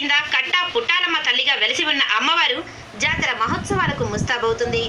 కింద కట్ట పుట్టాలమ్మ తల్లిగా వెలిసి ఉన్న అమ్మవారు జాతర మహోత్సవాలకు ముస్తాబవుతుంది.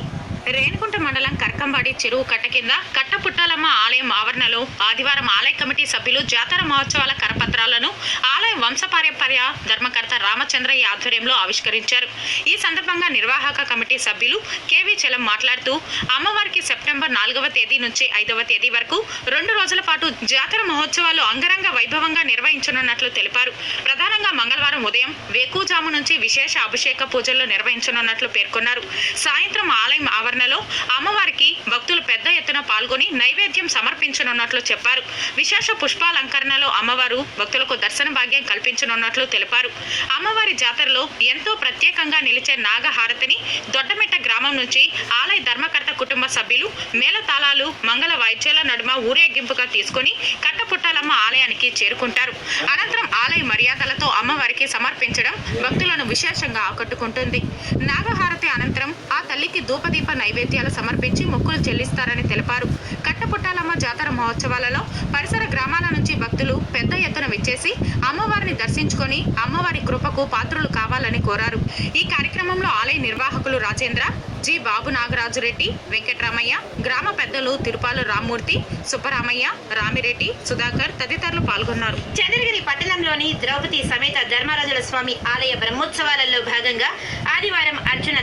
రేణిగుంట మండలం కర్కంబాడి చెరువు కట్ట కింద కట్ట పుట్టాలమ్మ ఆలయం ఆవరణలో ఆదివారం ఆలయ కమిటీ సభ్యులు జాతర మహోత్సవాల కరపత్రాలను ఆలయ వంశపారంపర్య ధర్మకర్త రామచంద్రయ్య ఆధ్వర్యంలో ఆవిష్కరించారు. ఈ సందర్భంగా నిర్వాహక కమిటీ సభ్యులు కేవీ చలం మాట్లాడుతూ అమ్మవారికి సెప్టెంబర్ 4వ తేదీ నుంచి 5వ తేదీ వరకు 2 రోజుల పాటు జాతర మహోత్సవాలు అంగరంగ వైభవంగా నిర్వహించనున్నట్లు తెలిపారు. ప్రధానంగా మంగళవారం ఉదయం వేకుజాము నుంచి విశేష అభిషేక పూజలు నిర్వహించనున్నట్లు పేర్కొన్నారు. సాయంత్రం ఆలయం ఆవరణలో అమ్మవారికి భక్తులు పెద్ద ఎత్తున పాల్గొని నైవేద్యం సమర్పించనున్నట్లు చెప్పారు. విశేష పుష్పాలంకరణలో అమ్మవారు భక్తులకు దర్శన భాగ్యం కల్పించనున్నట్లు తెలిపారు. అమ్మవారి జాతరలో ఎంతో ప్రత్యేకంగా నిలిచే నాగహారతిని దొడ్డమిట్ట గ్రామం నుంచి ఆలయ ధర్మకర్త కుటుంబ సభ్యులు మేళతాళాలు మంగళ వాయిద్యాల నడుమ ఊరేగింపుగా తీసుకుని కట్టపుట్టాలమ్మ ఆలయానికి చేరుకుంటారు. అనంతరం ఆలయ మర్యాదలతో అమ్మవారికి సమర్పించడం భక్తులను విశేషంగా ఆకట్టుకుంటుంది. నాగహారతి అనంతరం ఆ తల్లికి ధూపదీప నైవేద్యాలు సమర్పించి మొక్కులు చెల్లిస్తారని తెలిపారు. కట్టపుట్టాలమ్మ జాతర మహోత్సవాలలో పరిసర గ్రామాల నుంచి భక్తులు పెద్ద ఎత్తున విచ్చేసి అమ్మవారిని దర్శించుకొని అమ్మవారి కృపకు పాత్రులు కావాలని కోరారు. ఈ కార్యక్రమంలో ఆలయ నిర్వాహకులు రాజేంద్ర, జి బాబు నాగరాజు రెడ్డి, వెంకటరామయ్య, గ్రామ పెద్దలు తిరుపాలు రామ్మూర్తి, సుబ్బరామయ్య, రామిరెడ్డి, సుధాకర్ తదితరులు పాల్గొన్నారు. చంద్రగిరి పట్టణంలోని ద్రౌపది సమేత ధర్మరాజుల స్వామి ఆలయ బ్రహ్మోత్సవాలలో భాగంగా ఆదివారం అర్జున